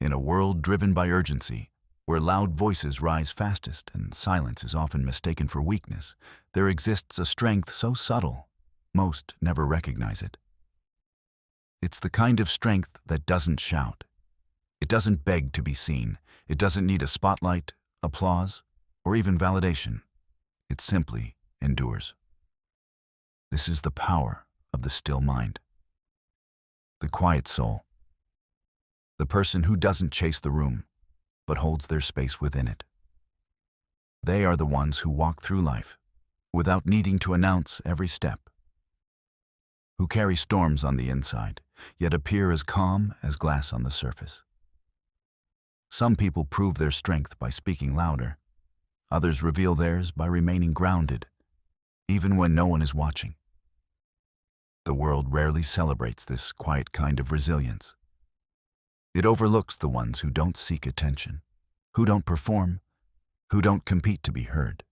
In a world driven by urgency, where loud voices rise fastest and silence is often mistaken for weakness, there exists a strength so subtle, most never recognize it. It's the kind of strength that doesn't shout. It doesn't beg to be seen. It doesn't need a spotlight, applause, or even validation. It simply endures. This is the power of the still mind. The quiet soul. The person who doesn't chase the room, but holds their space within it. They are the ones who walk through life without needing to announce every step, who carry storms on the inside, yet appear as calm as glass on the surface. Some people prove their strength by speaking louder. Others reveal theirs by remaining grounded, even when no one is watching. The world rarely celebrates this quiet kind of resilience. It overlooks the ones who don't seek attention, who don't perform, who don't compete to be heard.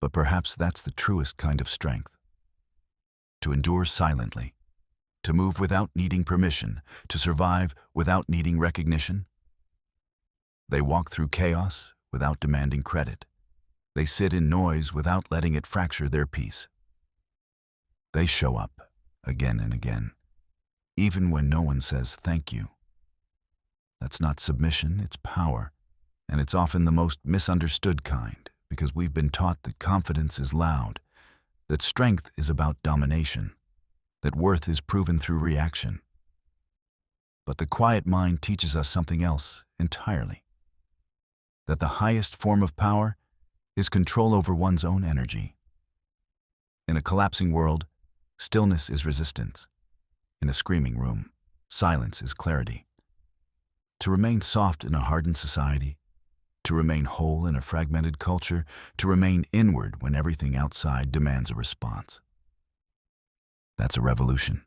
But perhaps that's the truest kind of strength. To endure silently, to move without needing permission, to survive without needing recognition. They walk through chaos without demanding credit. They sit in noise without letting it fracture their peace. They show up again and again, even when no one says thank you. That's not submission, it's power, and it's often the most misunderstood kind, because we've been taught that confidence is loud, that strength is about domination, that worth is proven through reaction. But the quiet mind teaches us something else entirely, that the highest form of power is control over one's own energy. In a collapsing world, stillness is resistance. In a screaming room, silence is clarity. To remain soft in a hardened society, to remain whole in a fragmented culture, to remain inward when everything outside demands a response. That's a revolution.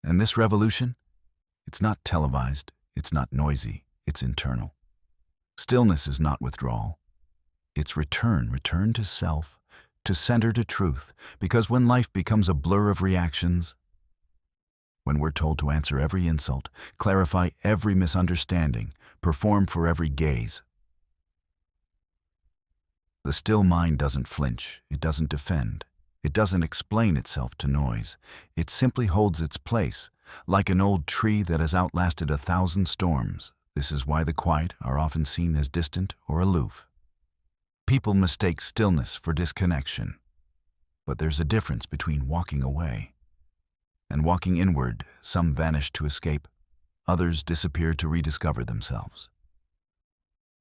And this revolution, it's not televised, it's not noisy, it's internal. Stillness is not withdrawal. It's return to self, to center to truth, because when life becomes a blur of reactions, when we're told to answer every insult, clarify every misunderstanding, perform for every gaze, the still mind doesn't flinch, it doesn't defend, it doesn't explain itself to noise. It simply holds its place, like an old tree that has outlasted 1,000 storms. This is why the quiet are often seen as distant or aloof. People mistake stillness for disconnection, but there's a difference between walking away and walking inward. Some vanish to escape, others disappear to rediscover themselves.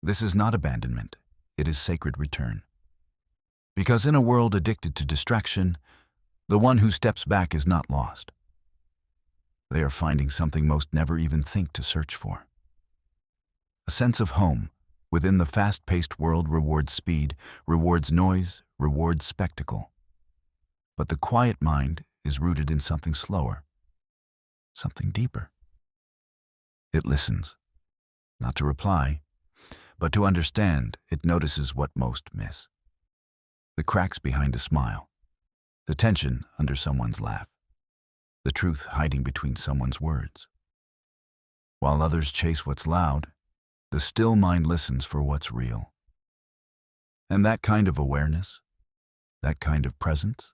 This is not abandonment, it is sacred return. Because in a world addicted to distraction, the one who steps back is not lost. They are finding something most never even think to search for. A sense of home within the fast-paced world rewards speed, rewards noise, rewards spectacle. But the quiet mind is rooted in something slower, something deeper. It listens, not to reply, but to understand. It notices what most miss. The cracks behind a smile, the tension under someone's laugh, the truth hiding between someone's words. While others chase what's loud, the still mind listens for what's real. And that kind of awareness, that kind of presence,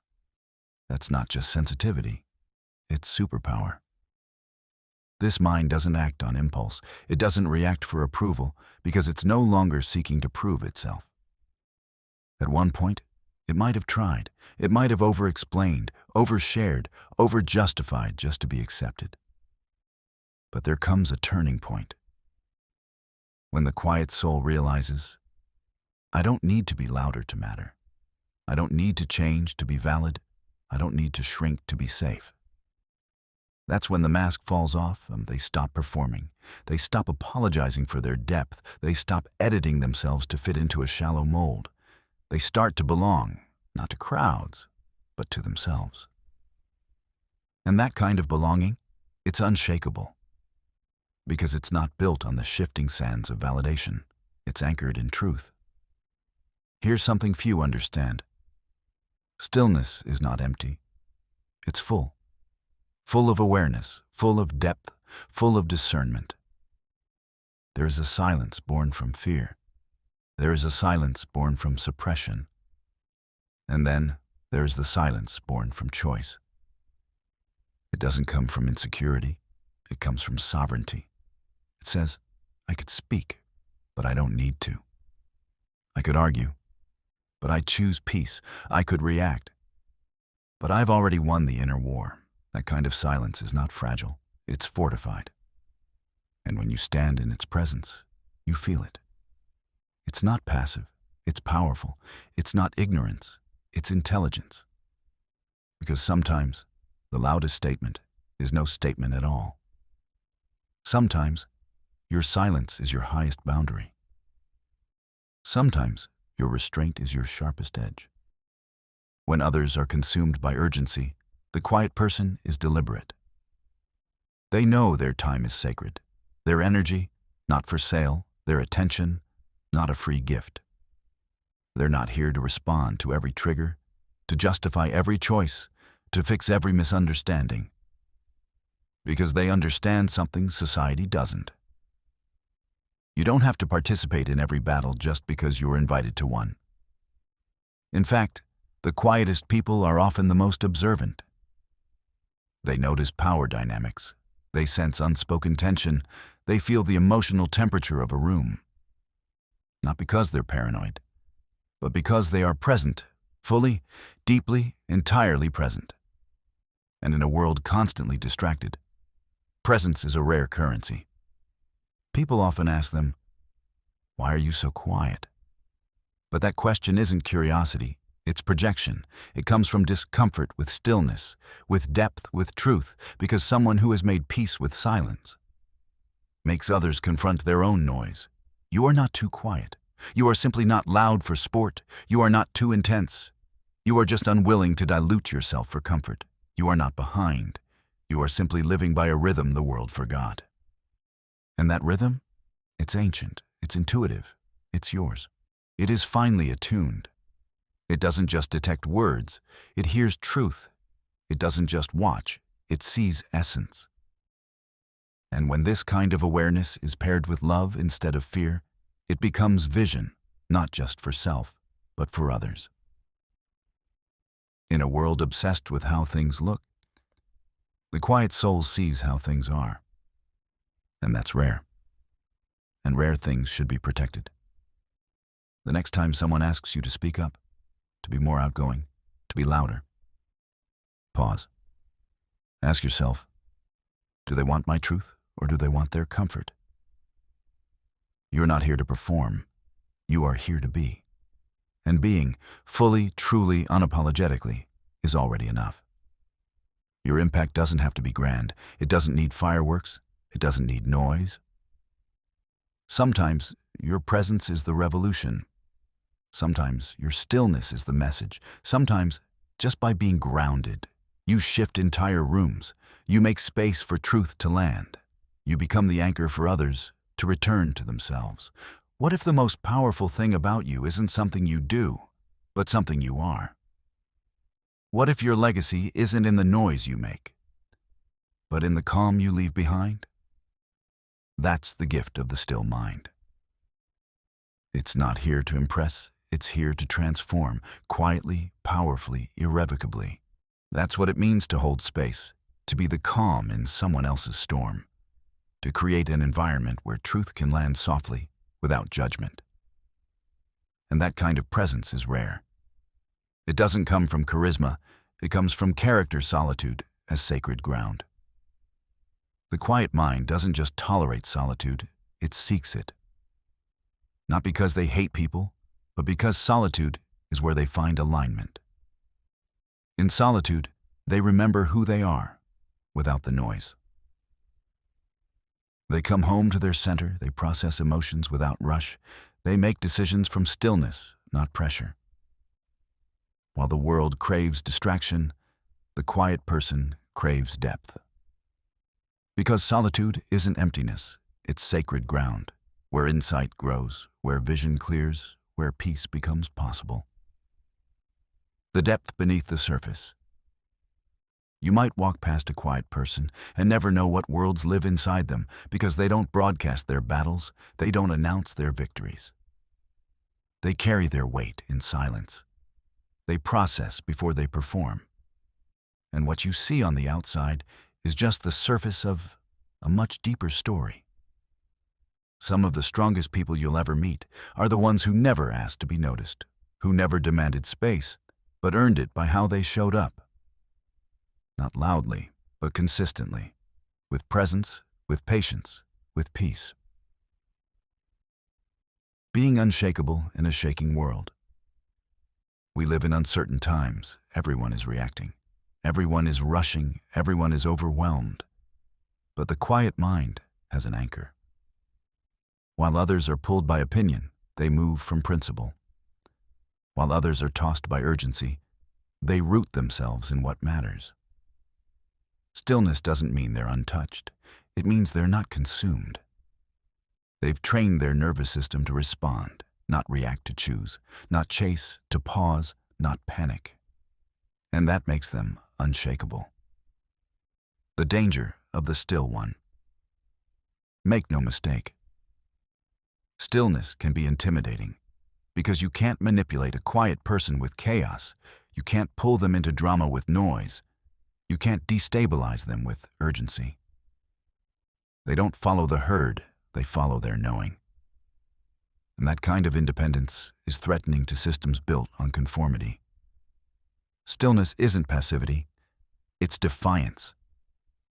that's not just sensitivity, it's superpower. This mind doesn't act on impulse. It doesn't react for approval because it's no longer seeking to prove itself. At one point, it might have tried. It might have over-explained, overshared, over-justified just to be accepted. But there comes a turning point. When the quiet soul realizes, I don't need to be louder to matter. I don't need to change to be valid. I don't need to shrink to be safe. That's when the mask falls off and they stop performing. They stop apologizing for their depth. They stop editing themselves to fit into a shallow mold. They start to belong, not to crowds, but to themselves. And that kind of belonging, it's unshakable. Because it's not built on the shifting sands of validation. It's anchored in truth. Here's something few understand. Stillness is not empty. It's full. Full of awareness, full of depth, full of discernment. There is a silence born from fear. There is a silence born from suppression. And then there is the silence born from choice. It doesn't come from insecurity. It comes from sovereignty. It says, I could speak, but I don't need to. I could argue, but I choose peace. I could react, but I've already won the inner war. That kind of silence is not fragile. It's fortified. And when you stand in its presence, you feel it. It's not passive. It's powerful. It's not ignorance. It's intelligence. Because sometimes the loudest statement is no statement at all. Sometimes your silence is your highest boundary. Sometimes your restraint is your sharpest edge. When others are consumed by urgency, the quiet person is deliberate. They know their time is sacred, their energy, not for sale, their attention, not a free gift. They're not here to respond to every trigger, to justify every choice, to fix every misunderstanding. Because they understand something society doesn't. You don't have to participate in every battle just because you're invited to one. In fact, the quietest people are often the most observant. They notice power dynamics. They sense unspoken tension. They feel the emotional temperature of a room. Not because they're paranoid, but because they are present, fully, deeply, entirely present. And in a world constantly distracted, presence is a rare currency. People often ask them, "Why are you so quiet?" But that question isn't curiosity, it's projection. It comes from discomfort with stillness, with depth, with truth, because someone who has made peace with silence makes others confront their own noise. You are not too quiet. You are simply not loud for sport. You are not too intense. You are just unwilling to dilute yourself for comfort. You are not behind. You are simply living by a rhythm the world forgot. And that rhythm? It's ancient. It's intuitive. It's yours. It is finely attuned. It doesn't just detect words. It hears truth. It doesn't just watch. It sees essence. And when this kind of awareness is paired with love instead of fear, it becomes vision, not just for self, but for others. In a world obsessed with how things look, the quiet soul sees how things are. And that's rare. And rare things should be protected. The next time someone asks you to speak up, to be more outgoing, to be louder, pause. Ask yourself, do they want my truth or do they want their comfort? You're not here to perform. You are here to be. And being, fully, truly, unapologetically, is already enough. Your impact doesn't have to be grand. It doesn't need fireworks. It doesn't need noise. Sometimes your presence is the revolution. Sometimes your stillness is the message. Sometimes, just by being grounded, you shift entire rooms. You make space for truth to land. You become the anchor for others to return to themselves. What if the most powerful thing about you isn't something you do, but something you are? What if your legacy isn't in the noise you make, but in the calm you leave behind? That's the gift of the still mind. It's not here to impress, it's here to transform, quietly, powerfully, irrevocably. That's what it means to hold space, to be the calm in someone else's storm, to create an environment where truth can land softly, without judgment. And that kind of presence is rare. It doesn't come from charisma, it comes from character solitude as sacred ground. The quiet mind doesn't just tolerate solitude, it seeks it. Not because they hate people, but because solitude is where they find alignment. In solitude, they remember who they are, without the noise. They come home to their center, they process emotions without rush, they make decisions from stillness, not pressure. While the world craves distraction, the quiet person craves depth. Because solitude isn't emptiness, it's sacred ground, where insight grows, where vision clears, where peace becomes possible. The depth beneath the surface. You might walk past a quiet person and never know what worlds live inside them because they don't broadcast their battles, they don't announce their victories. They carry their weight in silence. They process before they perform. And what you see on the outside is just the surface of a much deeper story. Some of the strongest people you'll ever meet are the ones who never asked to be noticed, who never demanded space, but earned it by how they showed up. Not loudly, but consistently, with presence, with patience, with peace. Being unshakable in a shaking world. We live in uncertain times. Everyone is reacting. Everyone is rushing. Everyone is overwhelmed. But the quiet mind has an anchor. While others are pulled by opinion, they move from principle. While others are tossed by urgency, they root themselves in what matters. Stillness doesn't mean they're untouched. It means they're not consumed. They've trained their nervous system to respond, not react to choose, not chase, to pause, not panic. And that makes them unshakable. The danger of the still one. Make no mistake. Stillness can be intimidating because you can't manipulate a quiet person with chaos. You can't pull them into drama with noise. You can't destabilize them with urgency. They don't follow the herd, they follow their knowing. And that kind of independence is threatening to systems built on conformity. Stillness isn't passivity, it's defiance.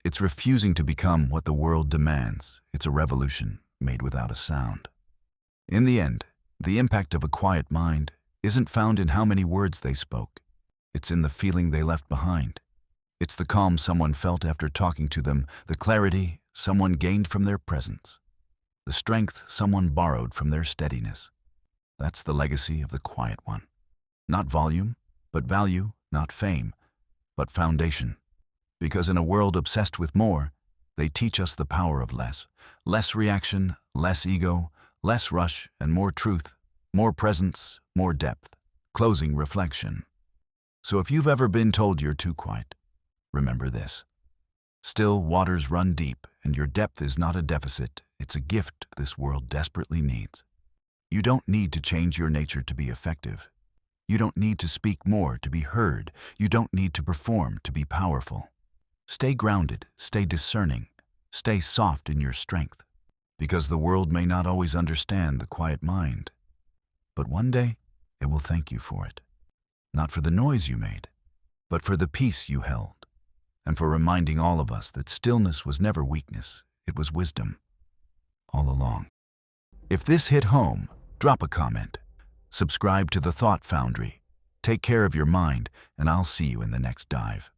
It's refusing to become what the world demands. It's a revolution made without a sound. In the end, the impact of a quiet mind isn't found in how many words they spoke. It's in the feeling they left behind. It's the calm someone felt after talking to them, the clarity someone gained from their presence, the strength someone borrowed from their steadiness. That's the legacy of the quiet one. Not volume, but value, not fame, but foundation. Because in a world obsessed with more, they teach us the power of less. Less reaction, less ego, less rush, and more truth, more presence, more depth. Closing reflection. So if you've ever been told you're too quiet, remember this. Still waters run deep, and your depth is not a deficit, it's a gift this world desperately needs. You don't need to change your nature to be effective. You don't need to speak more to be heard. You don't need to perform to be powerful. Stay grounded, stay discerning, stay soft in your strength, because the world may not always understand the quiet mind, but one day it will thank you for it. Not for the noise you made, but for the peace you held, and for reminding all of us that stillness was never weakness, it was wisdom, all along. If this hit home, drop a comment. Subscribe to the Thought Foundry. Take care of your mind, and I'll see you in the next dive.